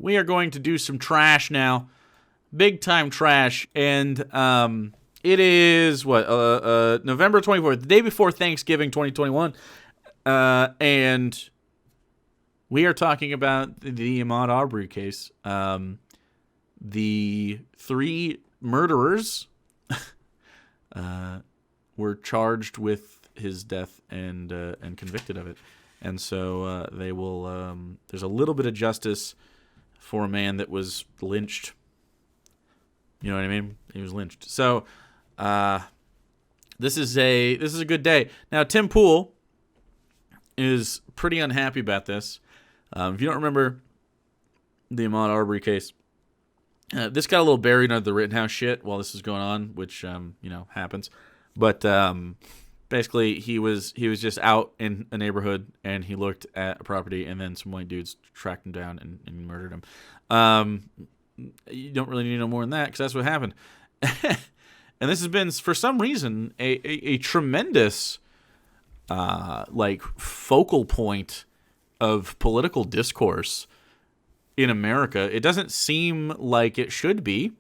we are going to do some trash now. Big time trash. And it is, November 24th, the day before Thanksgiving 2021. And we are talking about the Ahmaud Arbery case. The 3 murderers were charged with his death and convicted of it. And so they will. There's a little bit of justice for a man that was lynched. You know what I mean? He was lynched. So this is a good day. Now Tim Pool is pretty unhappy about this. If you don't remember the Ahmaud Arbery case, this got a little buried under the Rittenhouse shit while this was going on, which happens. But basically, he was just out in a neighborhood and he looked at a property, and then some white dudes tracked him down and murdered him. You don't really need to know more than that because that's what happened. And this has been, for some reason, a tremendous focal point of political discourse in America. It doesn't seem like it should be.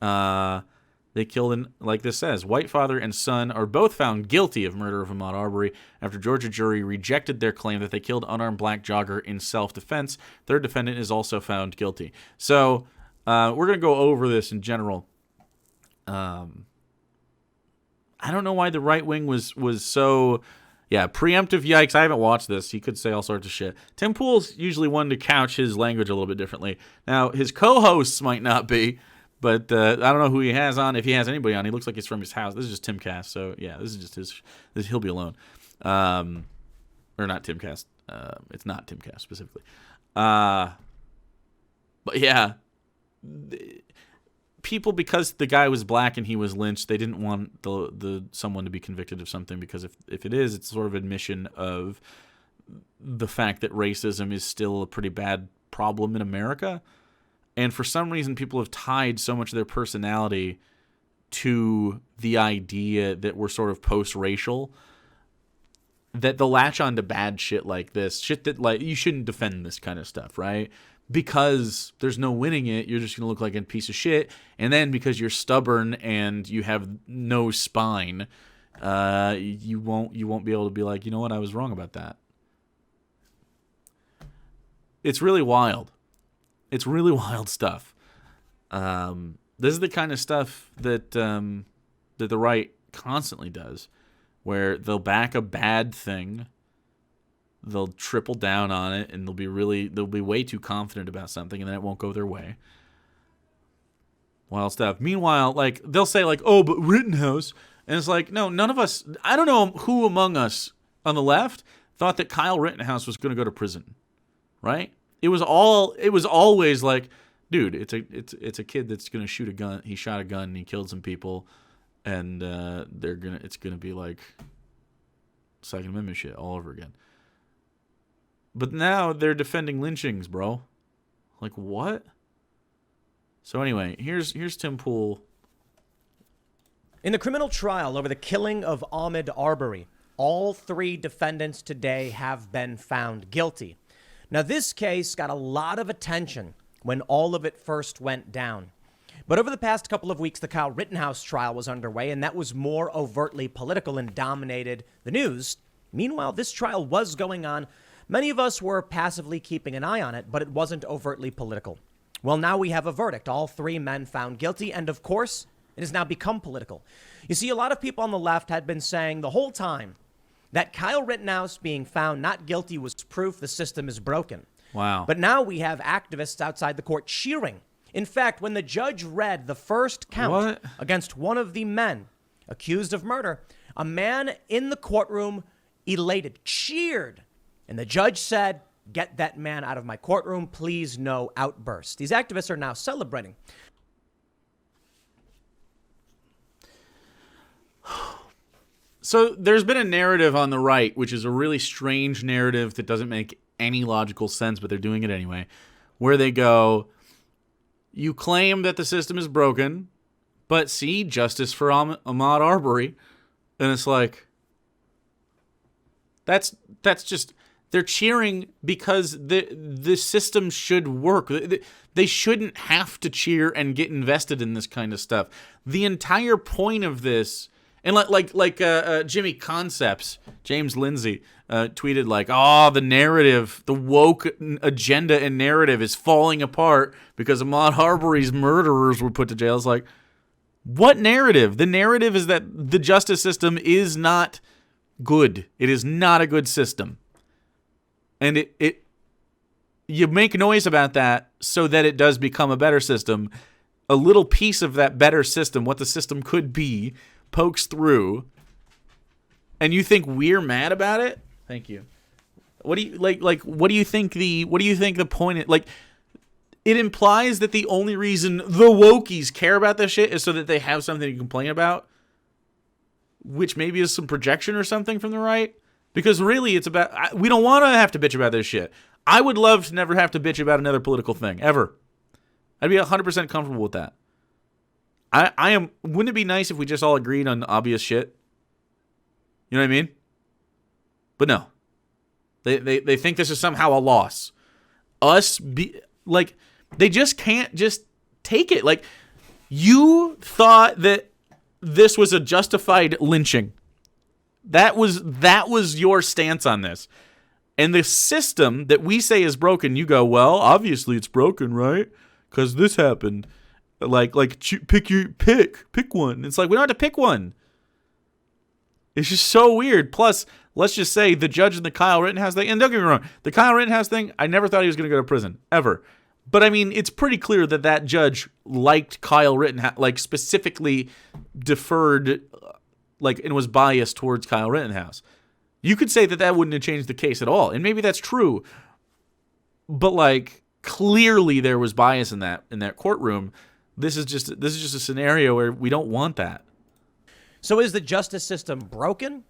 They killed, like this says, white father and son are both found guilty of murder of Ahmaud Arbery after Georgia jury rejected their claim that they killed unarmed black jogger in self-defense. Third defendant is also found guilty. So we're going to go over this in general. I don't know why the right wing was so... Yeah, preemptive yikes. I haven't watched this. He could say all sorts of shit. Tim Pool's usually one to couch his language a little bit differently. Now, his co-hosts might not be, but I don't know who he has on. If he has anybody on, he looks like he's from his house. This is just Timcast, so yeah, this is just his. He'll be alone. Or not Timcast. It's not Timcast specifically. But yeah, people, because the guy was black and he was lynched, they didn't want the someone to be convicted of something, because if it is, it's sort of admission of the fact that racism is still a pretty bad problem in America. And for some reason, people have tied so much of their personality to the idea that we're sort of post-racial that they'll latch on to bad shit like this. Shit that, like, you shouldn't defend this kind of stuff, right? Because there's no winning it, you're just going to look like a piece of shit. And then because you're stubborn and you have no spine, you won't be able to be like, you know what, I was wrong about that. It's really wild. It's really wild stuff. This is the kind of stuff that that the right constantly does, where they'll back a bad thing, they'll triple down on it, and they'll be way too confident about something, and then it won't go their way. Wild stuff. Meanwhile, like, they'll say, like, oh, but Rittenhouse, and it's like, no, none of us. I don't know who among us on the left thought that Kyle Rittenhouse was going to go to prison, right? It was always like, dude, it's a kid that's gonna shoot a gun. He shot a gun and he killed some people, and it's gonna be like Second Amendment shit all over again. But now they're defending lynchings, bro. Like, what? So anyway, here's Tim Pool. In the criminal trial over the killing of Ahmaud Arbery, all 3 defendants today have been found guilty. Now, this case got a lot of attention when all of it first went down. But over the past couple of weeks, the Kyle Rittenhouse trial was underway, and that was more overtly political and dominated the news. Meanwhile, this trial was going on. Many of us were passively keeping an eye on it, but it wasn't overtly political. Well, now we have a verdict. All 3 men found guilty, and of course, it has now become political. You see, a lot of people on the left had been saying the whole time that Kyle Rittenhouse being found not guilty was proof the system is broken. Wow. But now we have activists outside the court cheering. In fact, when the judge read the first count against one of the men accused of murder, a man in the courtroom elated, cheered. And the judge said, "Get that man out of my courtroom, please, no outbursts." These activists are now celebrating. So there's been a narrative on the right, which is a really strange narrative that doesn't make any logical sense, but they're doing it anyway, where they go, you claim that the system is broken, but see, justice for Ahmaud Arbery. And it's like, that's They're cheering because the system should work. They shouldn't have to cheer and get invested in this kind of stuff. The entire point of this, and like Jimmy Concepts, James Lindsay, tweeted like, "Oh, the narrative, the woke agenda and narrative is falling apart because Ahmaud Arbery's murderers were put to jail." It's like, what narrative? The narrative is that the justice system is not good. It is not a good system. And you make noise about that so that it does become a better system. A little piece of that better system, what the system could be, pokes through, and you think we're mad about it? Thank you. What do you what do you think the point is? Like, it implies that the only reason the wokies care about this shit is so that they have something to complain about, which maybe is some projection or something from the right. Because really, it's about, we don't want to have to bitch about this shit. I would love to never have to bitch about another political thing, ever. I'd be 100% comfortable with that. Wouldn't it be nice if we just all agreed on obvious shit? You know what I mean? But no. They think this is somehow a loss. They just can't just take it. Like, you thought that this was a justified lynching. That was your stance on this. And the system that we say is broken, you go, well, obviously it's broken, right? Because this happened. Pick one. It's like, we don't have to pick one. It's just so weird. Plus, let's just say the judge in the Kyle Rittenhouse thing, and don't get me wrong, the Kyle Rittenhouse thing, I never thought he was going to go to prison, ever. But I mean, it's pretty clear that judge liked Kyle Rittenhouse, like specifically deferred, and was biased towards Kyle Rittenhouse. You could say that wouldn't have changed the case at all, and maybe that's true. But clearly there was bias in that courtroom. This is just a scenario where we don't want that. So is the justice system broken,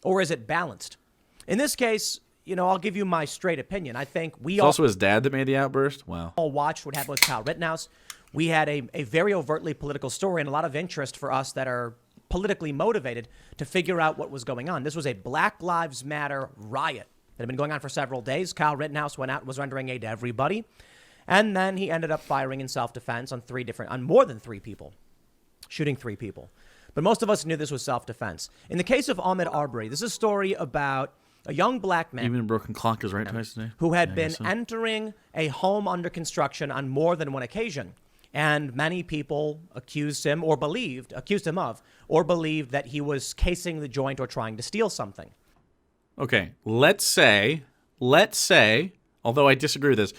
or is it balanced? In this case, I'll give you my straight opinion. I think it's also his dad that made the outburst. Wow. All watched what happened with Kyle Rittenhouse. We had a very overtly political story and a lot of interest for us that are politically motivated to figure out what was going on. This was a Black Lives Matter riot that had been going on for several days. Kyle Rittenhouse went out and was rendering aid to everybody. And then he ended up firing in self-defense on more than three people, shooting three people. But most of us knew this was self-defense. In the case of Ahmaud Arbery, this is a story about a young black man. Even a broken clock is right twice today. Who had been entering a home under construction on more than one occasion. And many people accused him of, or believed that he was casing the joint or trying to steal something. Okay, let's say, although I disagree with this,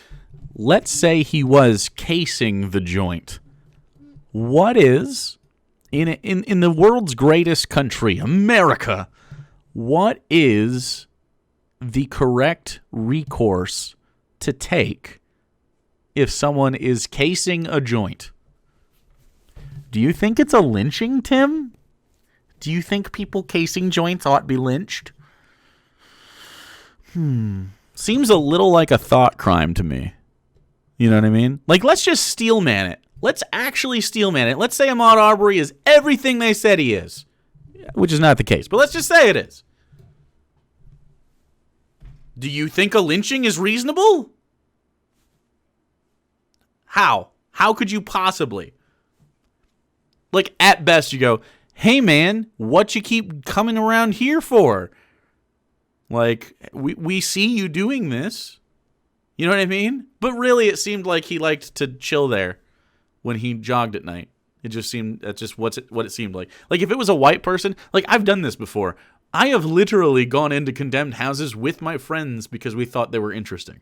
let's say he was casing the joint. What is, in the world's greatest country, America, what is the correct recourse to take if someone is casing a joint? Do you think it's a lynching, Tim? Do you think people casing joints ought to be lynched? Seems a little like a thought crime to me. You know what I mean? Let's just steelman it. Let's actually steelman it. Let's say Ahmaud Arbery is everything they said he is, which is not the case, but let's just say it is. Do you think a lynching is reasonable? How? How could you possibly? At best, you go, hey, man, what you keep coming around here for? We see you doing this. You know what I mean? But really, it seemed like he liked to chill there when he jogged at night. That's just what it seemed like. If it was a white person, I've done this before. I have literally gone into condemned houses with my friends because we thought they were interesting.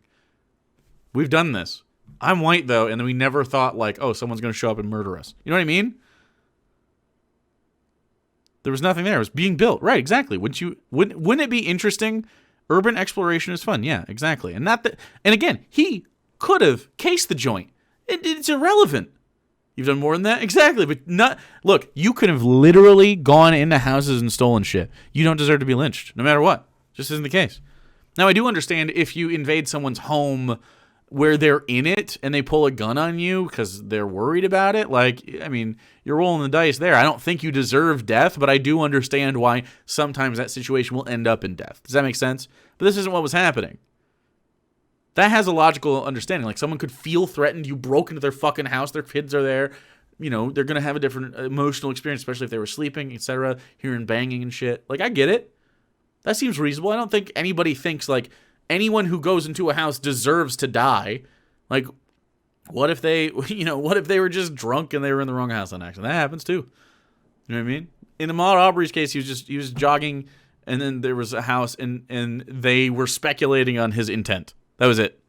We've done this. I'm white, though, and we never thought, someone's going to show up and murder us. You know what I mean? There was nothing there. It was being built. Right, exactly. Wouldn't it be interesting? Urban exploration is fun. Yeah, exactly. And again, he could have cased the joint. It's irrelevant. You've done more than that? Exactly. But look, you could have literally gone into houses and stolen shit. You don't deserve to be lynched, no matter what. Just isn't the case. Now, I do understand if you invade someone's home where they're in it and they pull a gun on you because they're worried about it. You're rolling the dice there. I don't think you deserve death, but I do understand why sometimes that situation will end up in death. Does that make sense? But this isn't what was happening. That has a logical understanding. Like, someone could feel threatened. You broke into their fucking house. Their kids are there. You know, they're going to have a different emotional experience, especially if they were sleeping, etc., hearing banging and shit. Like, I get it. That seems reasonable. I don't think anybody thinks, like, anyone who goes into a house deserves to die. Like, what if they were just drunk and they were in the wrong house on accident? That happens, too. You know what I mean? In Ahmaud Arbery's case, he was jogging, and then there was a house, and they were speculating on his intent. That was it.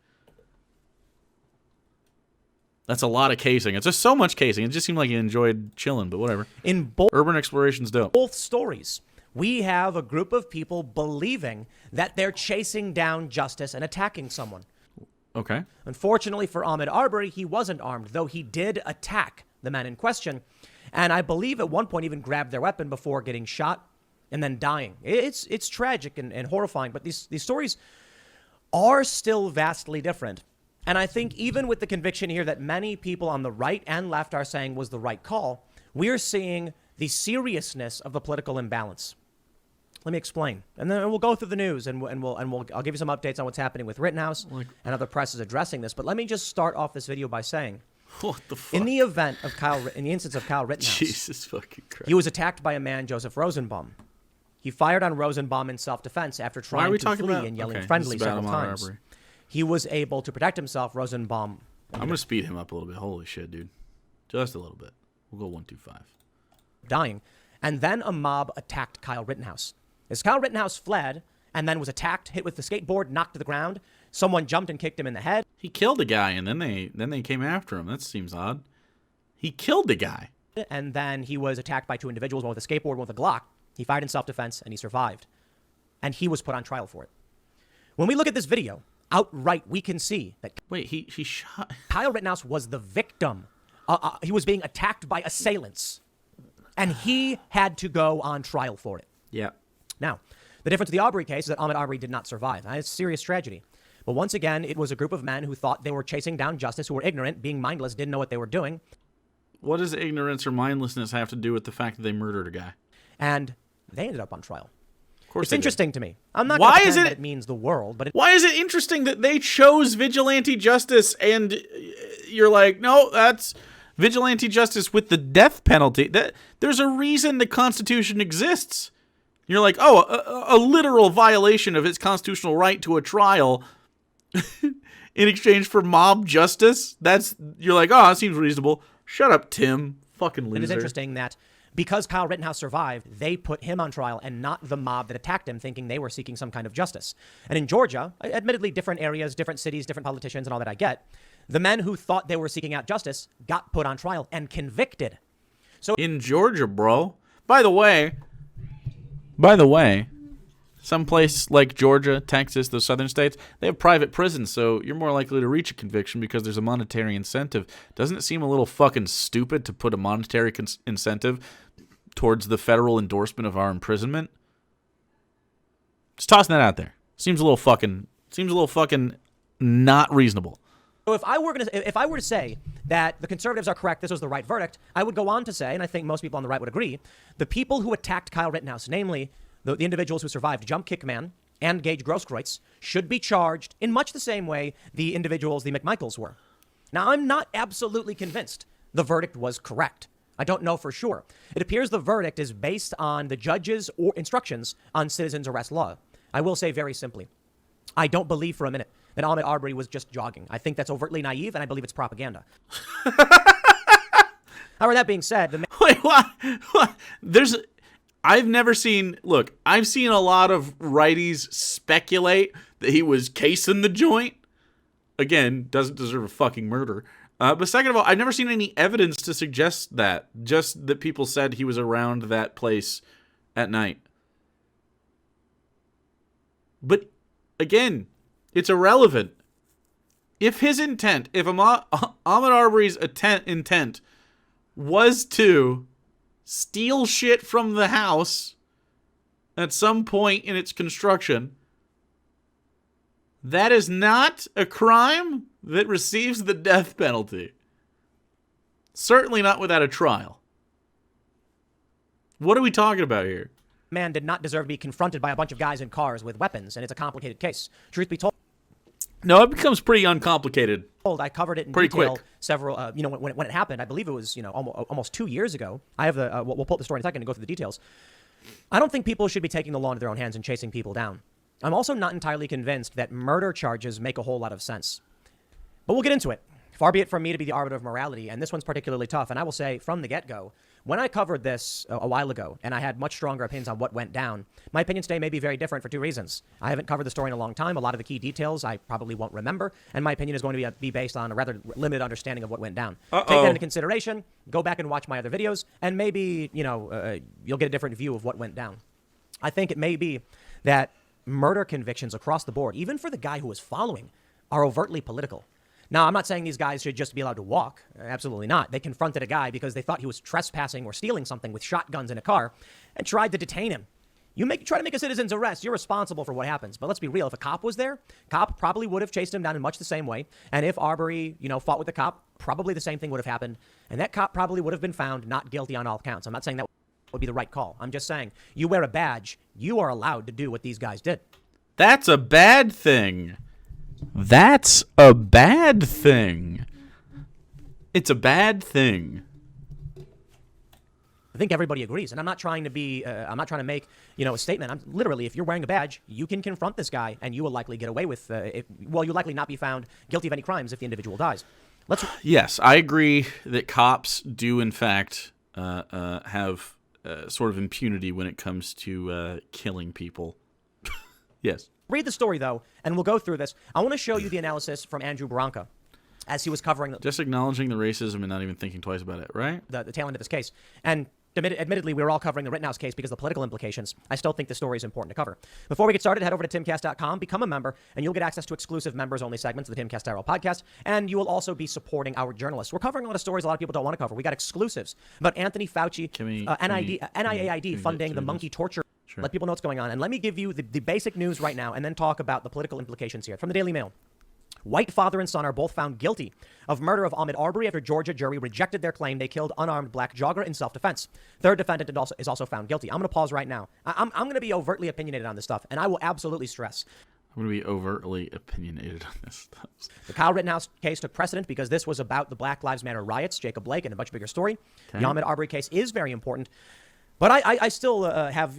That's a lot of casing. It's just so much casing. It just seemed like he enjoyed chilling, but whatever. In both Urban exploration's dope. Both stories, we have a group of people believing that they're chasing down justice and attacking someone. Okay. Unfortunately for Ahmaud Arbery, he wasn't armed, though he did attack the men in question. And I believe at one point even grabbed their weapon before getting shot and then dying. It's tragic and horrifying, but these stories are still vastly different. And I think even with the conviction here that many people on the right and left are saying was the right call, we're seeing the seriousness of the political imbalance. Let me explain. And then we'll go through the news and I'll give you some updates on what's happening with Rittenhouse and other presses addressing this. But let me just start off this video by saying, what the fuck? in the instance of Kyle Rittenhouse, Jesus fucking Christ. He was attacked by a man, Joseph Rosenbaum. He fired on Rosenbaum in self-defense after trying to flee and yelling friendly several times. Arbery. He was able to protect himself. Rosenbaum. I'm going to speed him up a little bit. Holy shit, dude. Just a little bit. We'll go 125. Dying. And then a mob attacked Kyle Rittenhouse. As Kyle Rittenhouse fled and then was attacked, hit with the skateboard, knocked to the ground, someone jumped and kicked him in the head. He killed a guy and then they came after him. That seems odd. He killed the guy. And then he was attacked by two individuals, one with a skateboard, one with a Glock. He fired in self-defense, and he survived. And he was put on trial for it. When we look at this video, outright, we can see that... Wait, he shot... Kyle Rittenhouse was the victim. He was being attacked by assailants. And he had to go on trial for it. Yeah. Now, the difference with the Arbery case is that Ahmaud Arbery did not survive. It's a serious tragedy. But once again, it was a group of men who thought they were chasing down justice, who were ignorant, being mindless, didn't know what they were doing. What does ignorance or mindlessness have to do with the fact that they murdered a guy? And they ended up on trial. Of course it's interesting to me. I'm not going to pretend that it means the world, but... Why is it interesting that they chose vigilante justice and you're like, no, that's vigilante justice with the death penalty? There's a reason the Constitution exists. You're like, oh, a literal violation of its constitutional right to a trial in exchange for mob justice? You're like, oh, that seems reasonable. Shut up, Tim. Fucking loser. It is interesting that because Kyle Rittenhouse survived, they put him on trial and not the mob that attacked him, thinking they were seeking some kind of justice. And in Georgia, admittedly different areas, different cities, different politicians and all that I get, the men who thought they were seeking out justice got put on trial and convicted. So in Georgia, bro. By the way, someplace like Georgia, Texas, those southern states, they have private prisons, so you're more likely to reach a conviction because there's a monetary incentive. Doesn't it seem a little fucking stupid to put a monetary incentive towards the federal endorsement of our imprisonment? Just tossing that out there. Seems a little fucking not reasonable. So if I were to say that the conservatives are correct, this was the right verdict, I would go on to say, and I think most people on the right would agree, the people who attacked Kyle Rittenhouse, namely the individuals who survived Jump Kick Man and Gage Grosskreutz, should be charged in much the same way the individuals, the McMichaels, were. Now, I'm not absolutely convinced the verdict was correct. I don't know for sure. It appears the verdict is based on the judge's instructions on citizens arrest law. I will say very simply, I don't believe for a minute that Ahmaud Arbery was just jogging. I think that's overtly naive, and I believe it's propaganda. However, that being said... Wait, what? I've never seen... Look, I've seen a lot of righties speculate that he was casing the joint. Again, doesn't deserve a fucking murder. But second of all, I've never seen any evidence to suggest that. Just that people said he was around that place at night. But, again, it's irrelevant. If his intent, if Ahmaud Arbery's intent was to steal shit from the house at some point in its construction, that is not a crime that receives the death penalty. Certainly not without a trial. What are we talking about here? Man did not deserve to be confronted by a bunch of guys in cars with weapons, and it's a complicated case. Truth be told. No, it becomes pretty uncomplicated. I covered it in Pretty detail quick. several, when it happened. I believe it was, almost 2 years ago. I have the, we'll pull up the story in a second and go through the details. I don't think people should be taking the law into their own hands and chasing people down. I'm also not entirely convinced that murder charges make a whole lot of sense. But we'll get into it. Far be it from me to be the arbiter of morality, and this one's particularly tough. And I will say from the get-go, when I covered this a while ago, and I had much stronger opinions on what went down, my opinions today may be very different for two reasons. I haven't covered the story in a long time. A lot of the key details I probably won't remember, and my opinion is going to be based on a rather limited understanding of what went down. Take that into consideration, go back and watch my other videos, and maybe, you'll get a different view of what went down. I think it may be that murder convictions across the board, even for the guy who was following, are overtly political. Now, I'm not saying these guys should just be allowed to walk. Absolutely not. They confronted a guy because they thought he was trespassing or stealing something with shotguns in a car and tried to detain him. Try to make a citizen's arrest. You're responsible for what happens. But let's be real. If a cop was there, cop probably would have chased him down in much the same way. And if Arbery, fought with the cop, probably the same thing would have happened. And that cop probably would have been found not guilty on all counts. I'm not saying that would be the right call. I'm just saying you wear a badge. You are allowed to do what these guys did. That's a bad thing. That's a bad thing. It's a bad thing. I think everybody agrees, and I'm not trying to be. I'm not trying to make a statement. I'm literally, if you're wearing a badge, you can confront this guy, and you will likely get away with. You'll likely not be found guilty of any crimes if the individual dies. Yes, I agree that cops do in fact have sort of impunity when it comes to killing people. Yes. Read the story, though, and we'll go through this. I want to show you the analysis from Andrew Branca as he was covering just acknowledging the racism and not even thinking twice about it, right? The tail end of this case. And admittedly, we were all covering the Rittenhouse case because of the political implications. I still think the story is important to cover. Before we get started, head over to timcast.com, become a member, and you'll get access to exclusive members-only segments of the Timcast IRL podcast, and you will also be supporting our journalists. We're covering a lot of stories a lot of people don't want to cover. We got exclusives about Anthony Fauci, NIAID funding the monkey torture. Sure. Let people know what's going on. And let me give you the basic news right now and then talk about the political implications here. From the Daily Mail. White father and son are both found guilty of murder of Ahmaud Arbery after Georgia jury rejected their claim they killed unarmed black jogger in self-defense. Third defendant is also found guilty. I'm going to pause right now. I'm going to be overtly opinionated on this stuff, and I will absolutely stress. I'm going to be overtly opinionated on this stuff. The Kyle Rittenhouse case took precedent because this was about the Black Lives Matter riots, Jacob Blake, and a much bigger story. Okay. The Ahmaud Arbery case is very important, but I still have,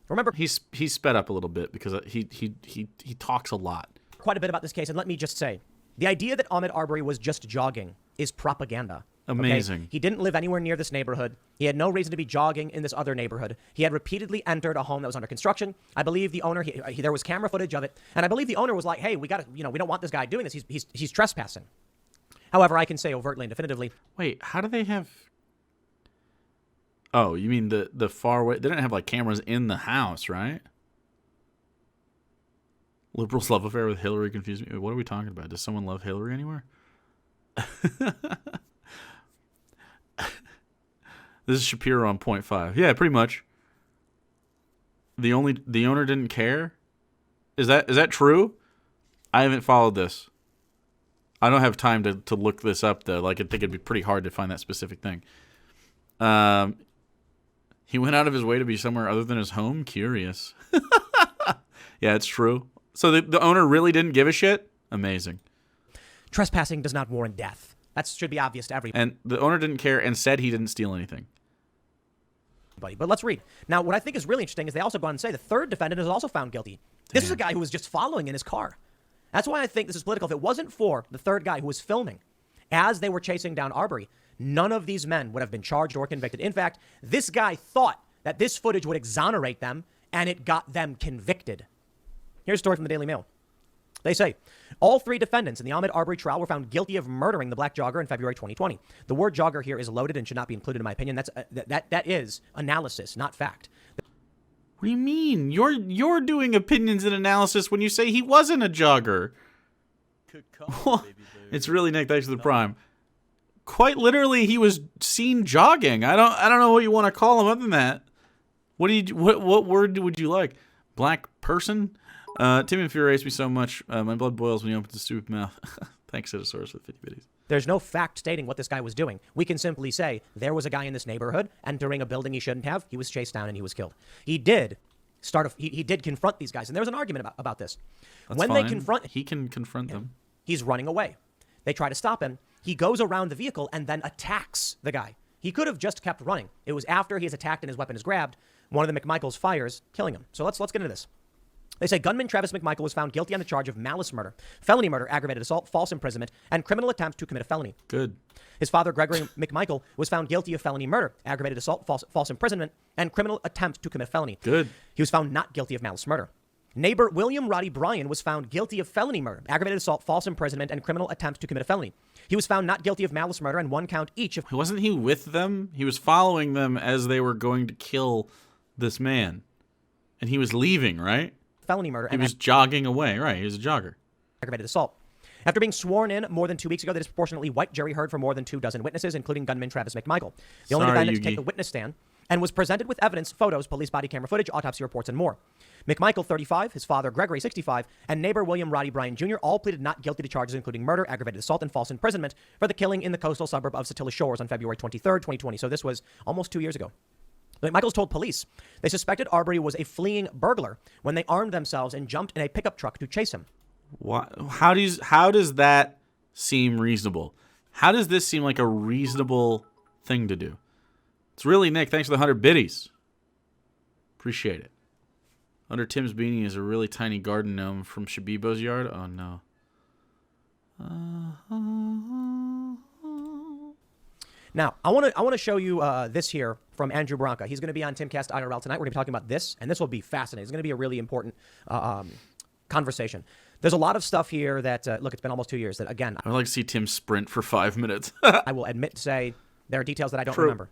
remember, he's sped up a little bit because he talks a lot. Quite a bit about this case, and let me just say, the idea that Ahmaud Arbery was just jogging is propaganda. Amazing. Okay? He didn't live anywhere near this neighborhood. He had no reason to be jogging in this other neighborhood. He had repeatedly entered a home that was under construction. I believe the owner, there was camera footage of it, and I believe the owner was like, "Hey, we got to, we don't want this guy doing this. He's trespassing." However, I can say overtly and definitively. Wait, how do they have? Oh, you mean the far away? They didn't have like cameras in the house, right? Liberals' love affair with Hillary confused me. What are we talking about? Does someone love Hillary anywhere? This is Shapiro on point 5. Yeah, pretty much. The owner didn't care? Is that true? I haven't followed this. I don't have time to look this up though. Like I think it'd be pretty hard to find that specific thing. He went out of his way to be somewhere other than his home? Curious. Yeah, it's true. So the owner really didn't give a shit? Amazing. Trespassing does not warrant death. That should be obvious to everybody. And the owner didn't care and said he didn't steal anything. But let's read. Now, what I think is really interesting is they also go on and say the third defendant is also found guilty. This is a guy who was just following in his car. That's why I think this is political. If it wasn't for the third guy who was filming as they were chasing down Arbery, none of these men would have been charged or convicted. In fact, this guy thought that this footage would exonerate them, and it got them convicted. Here's a story from the Daily Mail. They say, all three defendants in the Ahmaud Arbery trial were found guilty of murdering the black jogger in February 2020. The word jogger here is loaded and should not be included in my opinion. That is analysis, not fact. What do you mean? You're doing opinions and analysis when you say he wasn't a jogger. It's really Nick. Thanks for the prime. Quite literally, he was seen jogging. I don't know what you want to call him other than that. What word would you like? Black person? Tim infuriates me so much. My blood boils when he opens his stupid mouth. Thanks, Citosaurus, for the 50 bitties. There's no fact stating what this guy was doing. We can simply say there was a guy in this neighborhood entering a building he shouldn't have. He was chased down and he was killed. He did He did confront these guys, and there was an argument about this. That's when fine. they confront, he can confront them. he's running away. They try to stop him. He goes around the vehicle and then attacks the guy. He could have just kept running. It was after he is attacked and his weapon is grabbed, one of the McMichaels fires, killing him. So let's get into this. They say gunman Travis McMichael was found guilty on the charge of malice murder, felony murder, aggravated assault, false imprisonment, and criminal attempt to commit a felony. Good. His father, Gregory McMichael, was found guilty of felony murder, aggravated assault, false imprisonment, and criminal attempt to commit a felony. Good. He was found not guilty of malice murder. Neighbor William Roddy Bryan was found guilty of felony murder, aggravated assault, false imprisonment, and criminal attempt to commit a felony. He was found not guilty of malice murder and one count each of... Wasn't he with them? He was following them as they were going to kill this man. And he was leaving, right? felony murder. He was jogging away, right? He was a jogger. Aggravated assault. After being sworn in more than 2 weeks ago, the disproportionately white jury heard from more than 24 witnesses, including gunman Travis McMichael, the only defendant to take the witness stand, and was presented with evidence, photos, police body camera footage, autopsy reports, and more. McMichael, 35, his father, Gregory, 65, and neighbor William Roddy Bryan Jr. all pleaded not guilty to charges including murder, aggravated assault, and false imprisonment for the killing in the coastal suburb of Satilla Shores on February 23rd, 2020. So this was almost 2 years ago. McMichaels told police they suspected Arbery was a fleeing burglar when they armed themselves and jumped in a pickup truck to chase him. How does that seem reasonable? How does this seem like a reasonable thing to do? It's really Nick. Thanks for the 100 biddies. Appreciate it. Under Tim's beanie is a really tiny garden gnome from Shabibo's yard. Oh no. Now, I want to show you this here from Andrew Branca. He's going to be on Timcast IRL tonight. We're going to be talking about this, and this will be fascinating. It's going to be a really important conversation. There's a lot of stuff here that, look, it's been almost 2 years that, again... I'd like to see Tim sprint for 5 minutes. I will admit to say there are details that I don't remember.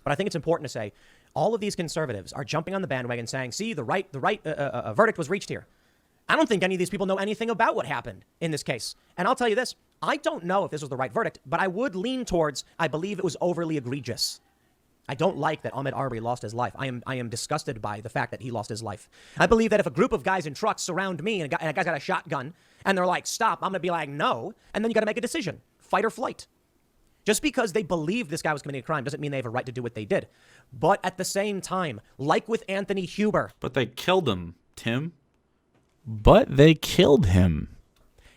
But I think it's important to say all of these conservatives are jumping on the bandwagon saying, see, the right verdict was reached here. I don't think any of these people know anything about what happened in this case. And I'll tell you this, I don't know if this was the right verdict, but I would lean towards, I believe it was overly egregious. I don't like that Ahmaud Arbery lost his life. I am disgusted by the fact that he lost his life. I believe that if a group of guys in trucks surround me and a guy's got a shotgun and they're like, stop, I'm going to be like, no. And then you got to make a decision, fight or flight. Just because they believe this guy was committing a crime doesn't mean they have a right to do what they did. But at the same time, like with Anthony Huber. But they killed him, Tim. But they killed him.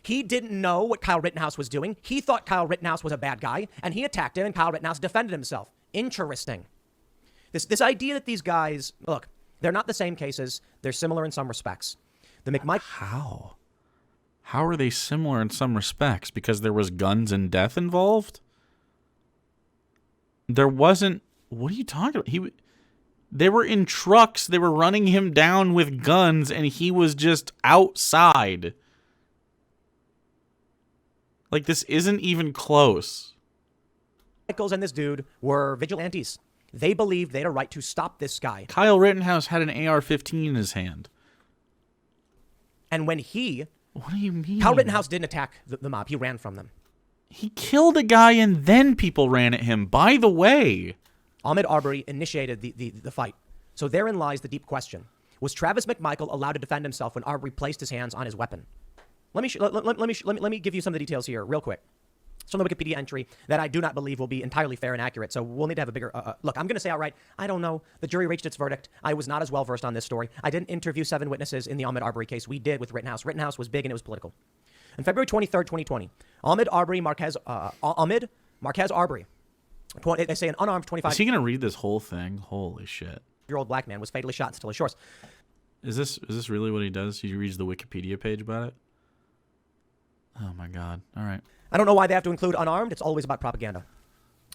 He didn't know what Kyle Rittenhouse was doing. He thought Kyle Rittenhouse was a bad guy, and he attacked him, and Kyle Rittenhouse defended himself. Interesting. This idea that these guys, look, they're not the same cases. They're similar in some respects. How? How are they similar in some respects? Because there was guns and death involved? There wasn't. What are you talking about? They were in trucks. They were running him down with guns, and he was just outside. Like, this isn't even close. Michaels and this dude were vigilantes. They believed they had a right to stop this guy. Kyle Rittenhouse had an AR-15 in his hand. And when he... What do you mean? Kyle Rittenhouse didn't attack the mob. He ran from them. He killed a guy and then people ran at him. By the way... Ahmaud Arbery initiated the fight. So therein lies the deep question. Was Travis McMichael allowed to defend himself when Arbery placed his hands on his weapon? Let me give you some of the details here real quick. It's from the Wikipedia entry that I do not believe will be entirely fair and accurate. So we'll need to have a bigger look. I'm going to say outright, I don't know. The jury reached its verdict. I was not as well versed on this story. I didn't interview 7 witnesses in the Ahmaud Arbery case. We did with Rittenhouse. Rittenhouse was big and it was political. On February 23rd, 2020, Ahmaud Marquez Arbery, they say an unarmed 25... Is he going to read this whole thing? Holy shit. ...year-old black man was fatally shot in Satilla Shores. Is this really what he does? He reads the Wikipedia page about it? Oh my God. All right. I don't know why they have to include unarmed. It's always about propaganda.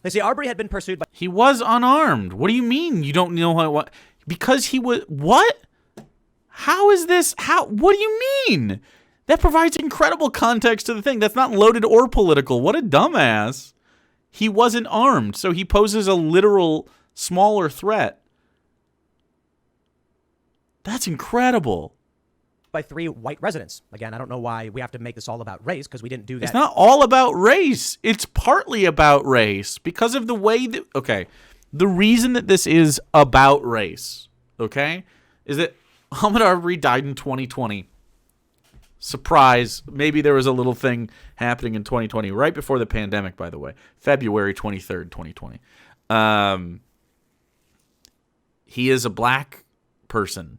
They say Arbery had been pursued by... He was unarmed. What do you mean? You don't know what? Because he was... What? How is this? What do you mean? That provides incredible context to the thing. That's not loaded or political. What a dumbass. He wasn't armed, so he poses a literal smaller threat. That's incredible. By 3 white residents. Again, I don't know why we have to make this all about race, because we didn't do that. It's not all about race. It's partly about race because of the way that... Okay, the reason that this is about race, okay, is that Ahmaud Arbery died in 2020. Surprise. Maybe there was a little thing happening in 2020, right before the pandemic, by the way. February 23rd, 2020. He is a black person.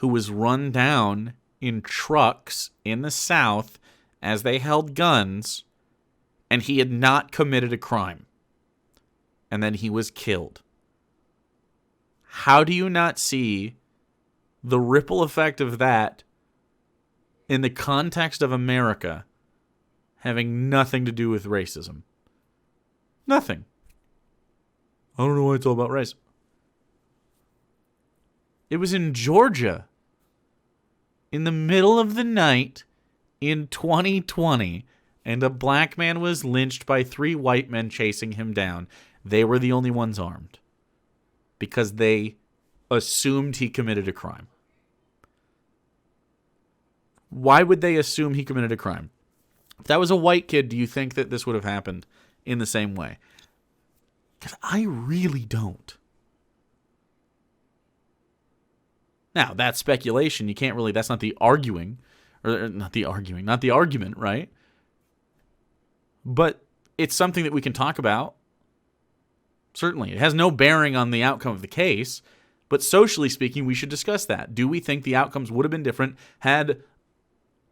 who was run down in trucks in the South as they held guns, and he had not committed a crime. And then he was killed. How do you not see the ripple effect of that in the context of America having nothing to do with racism? Nothing. I don't know why it's all about race. It was in Georgia in the middle of the night in 2020, and a black man was lynched by 3 white men chasing him down. They were the only ones armed because they assumed he committed a crime. Why would they assume he committed a crime? If that was a white kid, do you think that this would have happened in the same way? Because I really don't. Now, that's speculation. You can't really, that's not the arguing, not the argument, right? But it's something that we can talk about. Certainly. It has no bearing on the outcome of the case, but socially speaking, we should discuss that. Do we think the outcomes would have been different had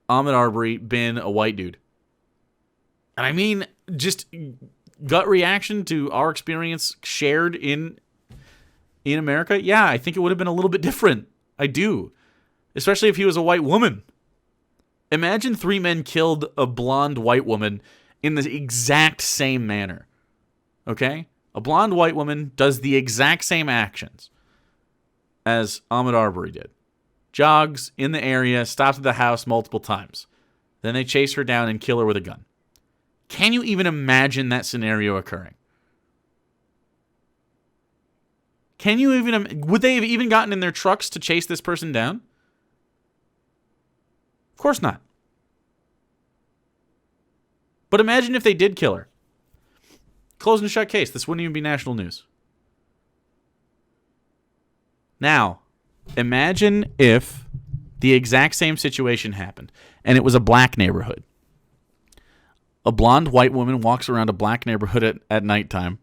Ahmaud Arbery been a white dude? And I mean, just gut reaction to our experience shared in America. Yeah, I think it would have been a little bit different. I do. Especially if he was a white woman. Imagine 3 men killed a blonde white woman in the exact same manner. Okay? A blonde white woman does the exact same actions as Ahmaud Arbery did. Jogs in the area, stops at the house multiple times. Then they chase her down and kill her with a gun. Can you even imagine that scenario occurring? Can you even... Would they have even gotten in their trucks to chase this person down? Of course not. But imagine if they did kill her. Closed and shut case. This wouldn't even be national news. Now, imagine if the exact same situation happened, and it was a black neighborhood. A blonde white woman walks around a black neighborhood at nighttime,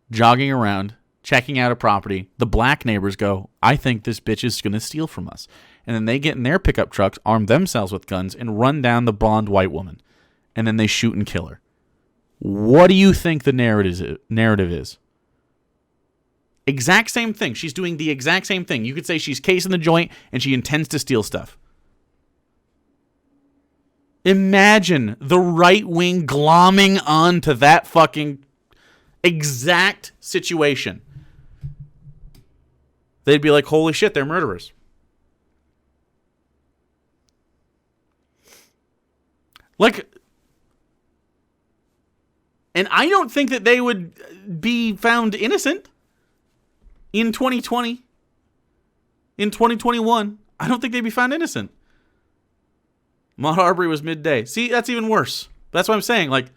jogging around, checking out a property. The black neighbors go, I think this bitch is going to steal from us. And then they get in their pickup trucks, arm themselves with guns, and run down the blonde white woman. And then they shoot and kill her. What do you think the narrative is? Exact same thing. She's doing the exact same thing. You could say she's casing the joint and she intends to steal stuff. Imagine the right wing glomming onto that fucking exact situation. They'd be like, holy shit, they're murderers. Like, and I don't think that they would be found innocent in 2020. In 2021, I don't think they'd be found innocent. Ahmaud Arbery was midday. See, that's even worse. That's what I'm saying. Like,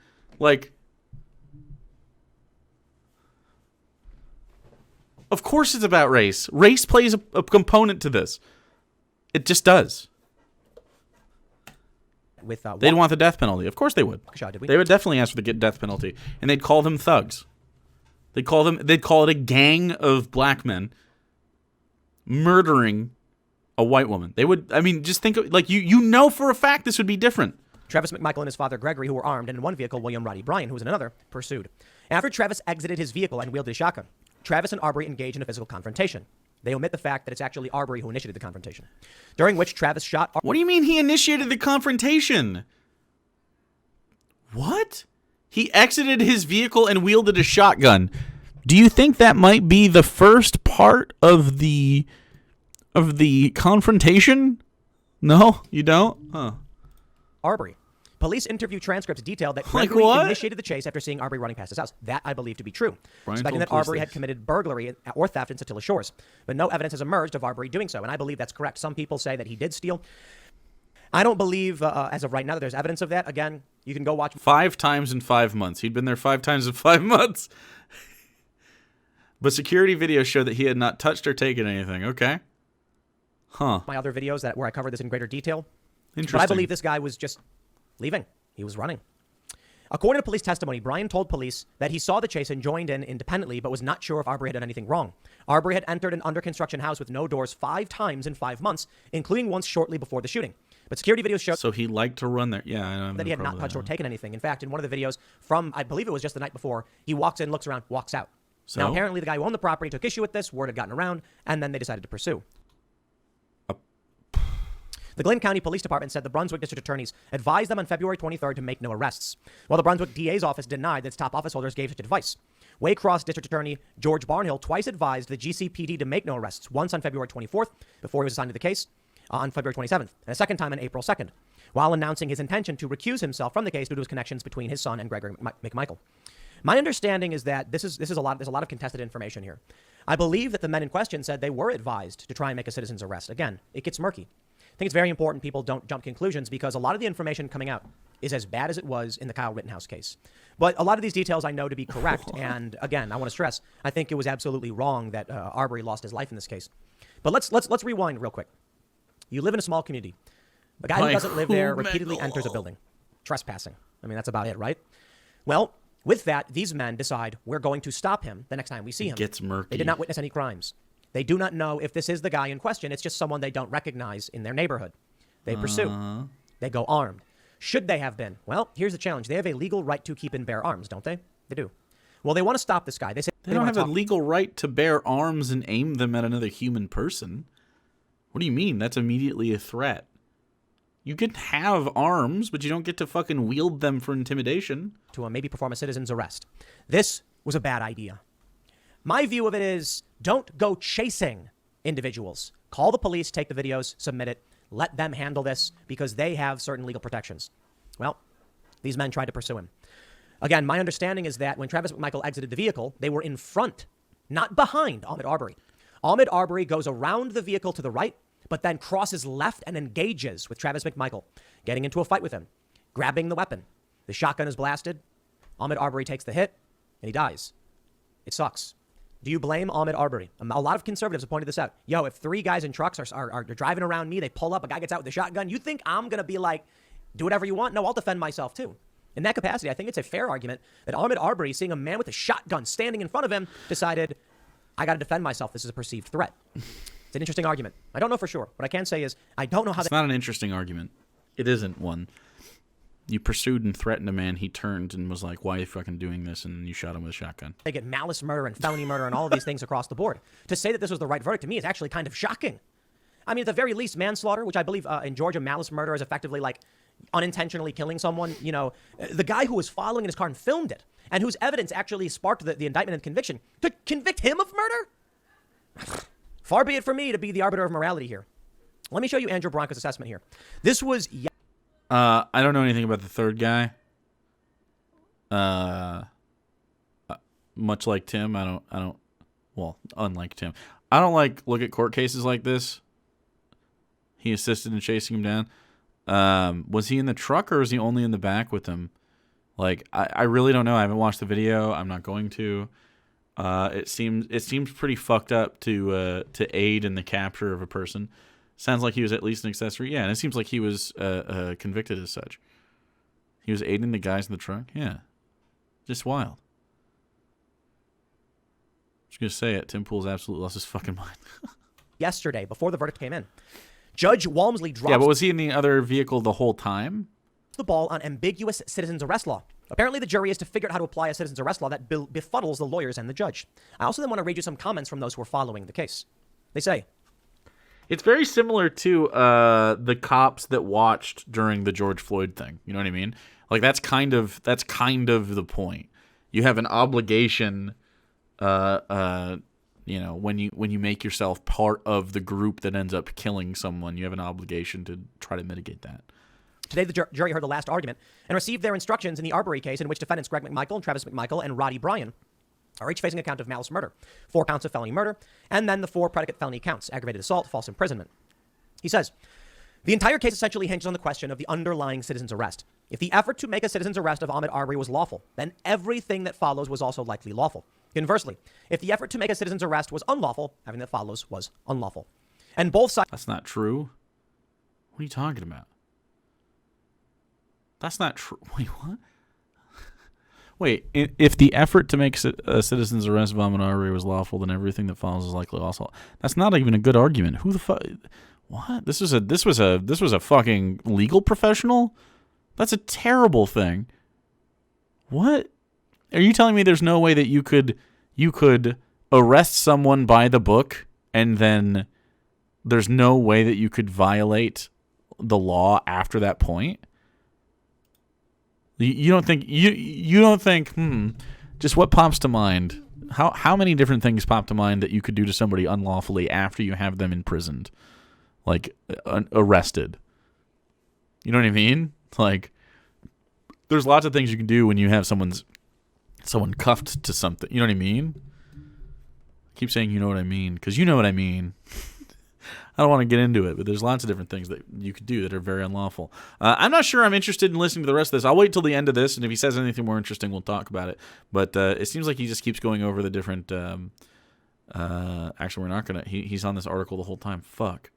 of course it's about race. Race plays a component to this. It just does. They'd want the death penalty. Of course they would. They would definitely ask for the death penalty. And they'd call them thugs. They'd call it a gang of black men murdering a white woman. They would, I mean, just think, like, you know for a fact this would be different. Travis McMichael and his father Gregory, who were armed, and in one vehicle, William Roddy Bryan, who was in another, pursued. After Travis exited his vehicle and wielded a shotgun, Travis and Arbery engaged in a physical confrontation. They omit the fact that it's actually Arbery who initiated the confrontation, during which Travis shot Arbery. What do you mean he initiated the confrontation? What? He exited his vehicle and wielded a shotgun. Do you think that might be the first part of the confrontation? No, you don't? Huh. Arbery. Police interview transcripts detailed that Gregory initiated the chase after seeing Arbery running past his house. That I believe to be true, suspecting that Arbery had committed burglary or theft in Satilla Shores. But no evidence has emerged of Arbery doing so, and I believe that's correct. Some people say that he did steal. I don't believe, as of right now, that there's evidence of that. Again, you can go watch. 5 times in 5 months. He'd been there 5 times in 5 months. But security videos show that he had not touched or taken anything. Okay. Huh. My other videos where I cover this in greater detail. Interesting. But I believe this guy was just leaving. He was running. According to police testimony, Bryan told police that he saw the chase and joined in independently, but was not sure if Arbery had done anything wrong. Arbery had entered an under-construction house with no doors 5 times in 5 months, including once shortly before the shooting. But security videos show So he liked to run there. Yeah, I know. that he had not touched or taken anything. In fact, in one of the videos from, I believe it was just the night before, he walks in, looks around, walks out. So? Now, apparently the guy who owned the property took issue with this, word had gotten around, and then they decided to pursue. The Glynn County Police Department said the Brunswick District Attorneys advised them on February 23rd to make no arrests, while the Brunswick DA's office denied that its top office holders gave such advice. Waycross District Attorney George Barnhill twice advised the GCPD to make no arrests, once on February 24th, before he was assigned to the case, on February 27th, and a second time on April 2nd, while announcing his intention to recuse himself from the case due to his connections between his son and Gregory McMichael. My understanding is that there's a lot of contested information here. I believe that the men in question said they were advised to try and make a citizen's arrest. Again, it gets murky. I think it's very important people don't jump conclusions, because a lot of the information coming out is as bad as it was in the Kyle Rittenhouse case. But a lot of these details I know to be correct. And again, I want to stress, I think it was absolutely wrong that Arbery lost his life in this case. But let's rewind real quick. You live in a small community. A guy who doesn't live there repeatedly enters a building. Trespassing. I mean, that's about it, right? Well, with that, these men decide we're going to stop him the next time we see him. It gets murky. They did not witness any crimes. They do not know if this is the guy in question. It's just someone they don't recognize in their neighborhood. They pursue. They go armed. Should they have been? Well, here's the challenge. They have a legal right to keep and bear arms, don't they? They do. Well, they want to stop this guy. They say They don't have a legal right to bear arms and aim them at another human person. What do you mean? That's immediately a threat. You can have arms, but you don't get to fucking wield them for intimidation. To maybe perform a citizen's arrest. This was a bad idea. My view of it is, don't go chasing individuals. Call the police, take the videos, submit it, let them handle this, because they have certain legal protections. Well, these men tried to pursue him. Again, my understanding is that when Travis McMichael exited the vehicle, they were in front, not behind Ahmaud Arbery. Ahmaud Arbery goes around the vehicle to the right, but then crosses left and engages with Travis McMichael, getting into a fight with him, grabbing the weapon. The shotgun is blasted. Ahmaud Arbery takes the hit, and he dies. It sucks. Do you blame Ahmaud Arbery? A lot of conservatives have pointed this out. Yo, if 3 guys in trucks are driving around me, they pull up, a guy gets out with a shotgun, you think I'm going to be like, do whatever you want? No, I'll defend myself too. In that capacity, I think it's a fair argument that Ahmaud Arbery, seeing a man with a shotgun standing in front of him, decided, I got to defend myself. This is a perceived threat. It's an interesting argument. I don't know for sure. What I can say is, I don't know how It's not an interesting argument. It isn't one. You pursued and threatened a man. He turned and was like, why are you fucking doing this? And then you shot him with a shotgun. They get malice murder and felony murder and all of these things across the board. To say that this was the right verdict to me is actually kind of shocking. I mean, at the very least, manslaughter, which I believe in Georgia, malice murder is effectively like unintentionally killing someone. You know, the guy who was following in his car and filmed it, and whose evidence actually sparked the indictment and conviction, to convict him of murder? Far be it from me to be the arbiter of morality here. Let me show you Andrew Branca's assessment here. This was... I don't know anything about the third guy. Much like Tim, unlike Tim, I don't look at court cases like this. He assisted in chasing him down. Was he in the truck or was he only in the back with him? I really don't know. I haven't watched the video. I'm not going to. It seems pretty fucked up to aid in the capture of a person. Sounds like he was at least an accessory. Yeah, and it seems like he was convicted as such. He was aiding the guys in the truck. Yeah. Just wild. Just going to say it. Tim Pool's absolutely lost his fucking mind. Yesterday, before the verdict came in, Judge Walmsley dropped... Yeah, but was he in the other vehicle the whole time? ...the ball on ambiguous citizen's arrest law. Apparently, the jury is to figure out how to apply a citizen's arrest law that befuddles the lawyers and the judge. I also then want to read you some comments from those who are following the case. They say... It's very similar to the cops that watched during the George Floyd thing. You know what I mean? That's kind of the point. You have an obligation, when you make yourself part of the group that ends up killing someone, you have an obligation to try to mitigate that. Today, the jury heard the last argument and received their instructions in the Arbery case, in which defendants Greg McMichael and Travis McMichael and Roddy Bryan are each facing a count of malice murder, 4 counts of felony murder, and then the 4 predicate felony counts, aggravated assault, false imprisonment. He says, the entire case essentially hinges on the question of the underlying citizen's arrest. If the effort to make a citizen's arrest of Ahmaud Arbery was lawful, then everything that follows was also likely lawful. Conversely, if the effort to make a citizen's arrest was unlawful, everything that follows was unlawful. And both sides... That's not true. What are you talking about? That's not true. Wait, what? Wait, if the effort to make a citizen's arrest of Ahmaud Arbery was lawful, then everything that follows is likely also. That's not even a good argument. Who the fuck? What? This was a fucking legal professional? That's a terrible thing. What? Are you telling me there's no way that you could arrest someone by the book and then there's no way that you could violate the law after that point? You don't think just what pops to mind? How many different things pop to mind that you could do to somebody unlawfully after you have them imprisoned, like arrested? You know what I mean? Like, there's lots of things you can do when you have someone cuffed to something. You know what I mean? I keep saying you know what I mean because you know what I mean. I don't want to get into it, but there's lots of different things that you could do that are very unlawful. I'm not sure I'm interested in listening to the rest of this. I'll wait till the end of this, and if he says anything more interesting, we'll talk about it. But it seems like he just keeps going over the different... actually, we're not going to... He's on this article the whole time. Fuck.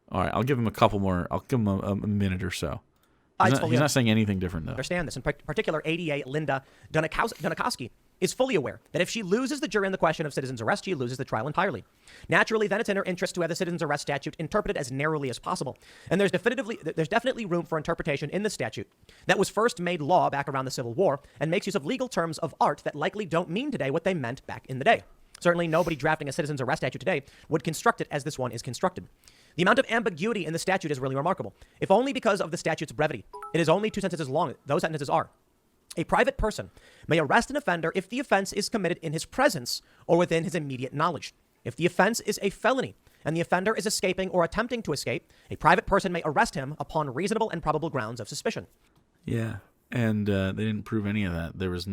All right, I'll give him a couple more... I'll give him a minute or so. He's not saying anything different, though. Understand this. In particular, ADA Linda Dunikoski is fully aware that if she loses the jury in the question of citizen's arrest, she loses the trial entirely. Naturally, then it's in her interest to have the citizen's arrest statute interpreted as narrowly as possible. And there's definitely room for interpretation in the statute that was first made law back around the Civil War and makes use of legal terms of art that likely don't mean today what they meant back in the day. Certainly, nobody drafting a citizen's arrest statute today would construct it as this one is constructed. The amount of ambiguity in the statute is really remarkable, if only because of the statute's brevity. It is only 2 sentences long. Those sentences are: a private person may arrest an offender if the offense is committed in his presence or within his immediate knowledge. If the offense is a felony and the offender is escaping or attempting to escape, a private person may arrest him upon reasonable and probable grounds of suspicion. Yeah. And they didn't prove any of that. There was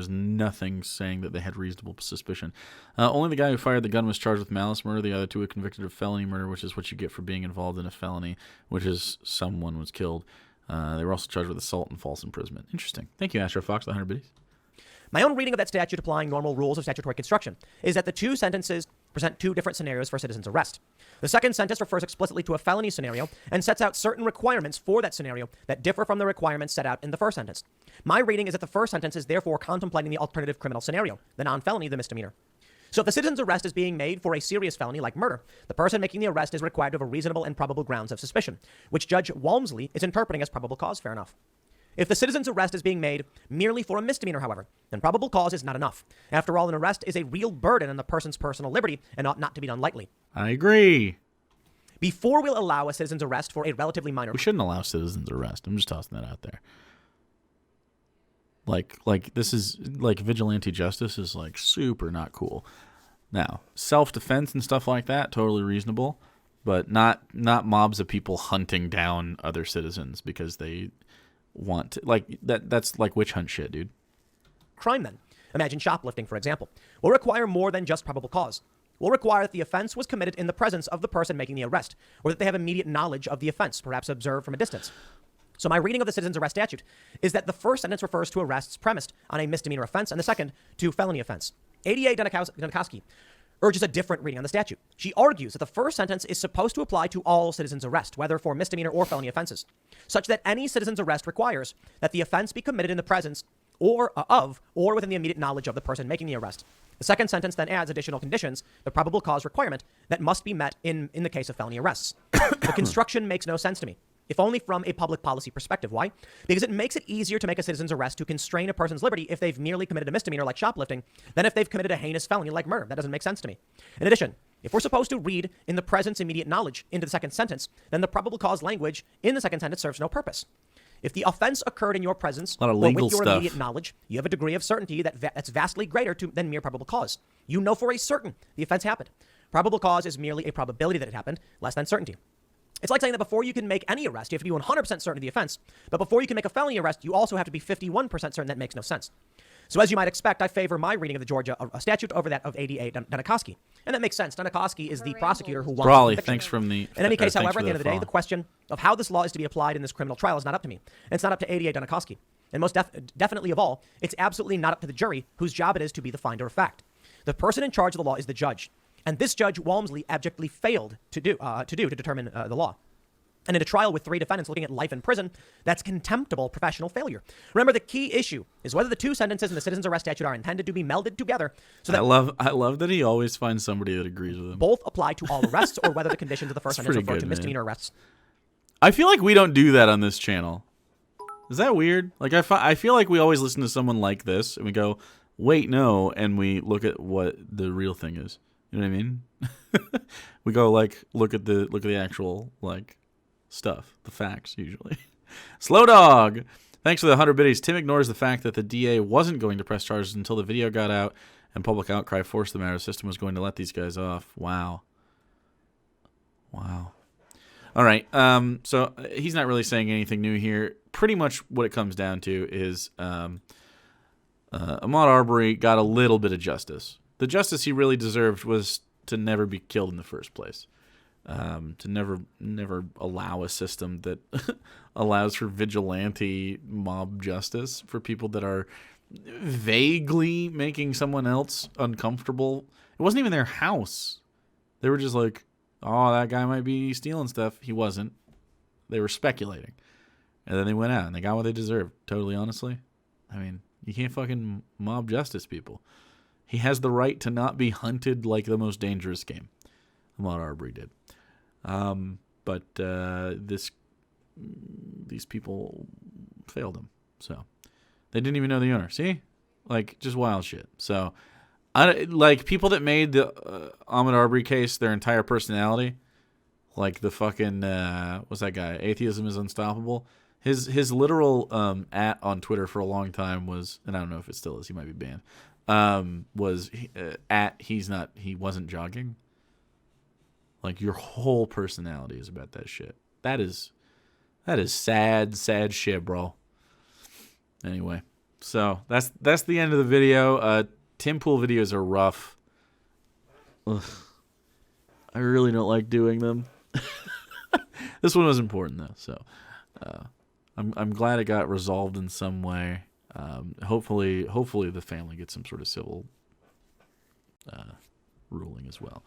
nothing saying that they had reasonable suspicion. Only the guy who fired the gun was charged with malice murder. The other two were convicted of felony murder, which is what you get for being involved in a felony, which is someone was killed. They were also charged with assault and false imprisonment. Interesting. Thank you, Astro Fox, the 100 biddies. My own reading of that statute applying normal rules of statutory construction is that the two sentences present two different scenarios for citizen's arrest. The second sentence refers explicitly to a felony scenario and sets out certain requirements for that scenario that differ from the requirements set out in the first sentence. My reading is that the first sentence is therefore contemplating the alternative criminal scenario, the non-felony, the misdemeanor. So if the citizen's arrest is being made for a serious felony like murder, the person making the arrest is required to have a reasonable and probable grounds of suspicion, which Judge Walmsley is interpreting as probable cause. Fair enough. If the citizen's arrest is being made merely for a misdemeanor, however, then probable cause is not enough. After all, an arrest is a real burden on the person's personal liberty and ought not to be done lightly. I agree. Before we'll allow a citizen's arrest for a relatively minor... We shouldn't allow citizen's arrest. I'm just tossing that out there. Like this is, like, vigilante justice is, like, super not cool. Now, self-defense and stuff like that, totally reasonable, but not mobs of people hunting down other citizens because they... want to, like that's like witch hunt shit, dude. Crime, then. Imagine shoplifting, for example, will require more than just probable cause. Will require that the offense was committed in the presence of the person making the arrest, or that they have immediate knowledge of the offense, perhaps observed from a distance. So my reading of the citizen's arrest statute is that the first sentence refers to arrests premised on a misdemeanor offense, and the second to felony offense. ADA Dunikoski urges a different reading on the statute. She argues that the first sentence is supposed to apply to all citizens' arrest, whether for misdemeanor or felony offenses, such that any citizen's arrest requires that the offense be committed in the presence or within the immediate knowledge of the person making the arrest. The second sentence then adds additional conditions, the probable cause requirement, that must be met in the case of felony arrests. The construction makes no sense to me, if only from a public policy perspective. Why? Because it makes it easier to make a citizen's arrest to constrain a person's liberty if they've merely committed a misdemeanor like shoplifting than if they've committed a heinous felony like murder. That doesn't make sense to me. In addition, if we're supposed to read in the presence immediate knowledge into the second sentence, then the probable cause language in the second sentence serves no purpose. If the offense occurred in your presence or with your immediate knowledge, you have a degree of certainty that's vastly greater than mere probable cause. You know for a certain the offense happened. Probable cause is merely a probability that it happened, less than certainty. It's like saying that before you can make any arrest, you have to be 100% certain of the offense. But before you can make a felony arrest, you also have to be 51% certain. That makes no sense. So as you might expect, I favor my reading of the Georgia statute over that of ADA Dunikoski. And that makes sense. Dunikoski is the prosecutor who wants Raleigh, thanks from the... In any case, however, at the end of the day, the question of how this law is to be applied in this criminal trial is not up to me. And it's not up to ADA Dunikoski. And most definitely of all, it's absolutely not up to the jury, whose job it is to be the finder of fact. The person in charge of the law is the judge. And this Judge Walmsley abjectly failed to determine the law. And in a trial with 3 defendants looking at life in prison, that's contemptible professional failure. Remember, the key issue is whether the 2 sentences in the citizen's arrest statute are intended to be melded together so that I love that he always finds somebody that agrees with him. both apply to all arrests, or whether the conditions of the first sentence refer to misdemeanor arrests. I feel like we don't do that on this channel. Is that weird? Like, I feel like we always listen to someone like this, and we go, wait, no, and we look at what the real thing is. You know what I mean? We go, like, look at the actual, like, stuff, the facts, usually. Slow Dog! Thanks for the 100 biddies. Tim ignores the fact that the DA wasn't going to press charges until the video got out and public outcry forced the matter. The system was going to let these guys off. Wow. Wow. All right. So he's not really saying anything new here. Pretty much what it comes down to is Ahmaud Arbery got a little bit of justice. The justice he really deserved was to never be killed in the first place. To never allow a system that allows for vigilante mob justice for people that are vaguely making someone else uncomfortable. It wasn't even their house. They were just like, oh, that guy might be stealing stuff. He wasn't. They were speculating. And then they went out and they got what they deserved. Totally honestly. I mean, you can't fucking mob justice people. He has the right to not be hunted like the most dangerous game. Ahmaud Arbery did. But these people failed him. So they didn't even know the owner. See? Like, just wild shit. So, like, people that made the Ahmaud Arbery case their entire personality, like the fucking, what's that guy? Atheism is Unstoppable. His literal @ on Twitter for a long time was, and I don't know if it still is, he might be banned, was he wasn't jogging. Like, your whole personality is about that shit. That is sad shit, bro. Anyway, so that's the end of the video. Tim Pool videos are rough. Ugh. I really don't like doing them. This one was important though, so I'm glad it got resolved in some way. Hopefully the family gets some sort of civil ruling as well.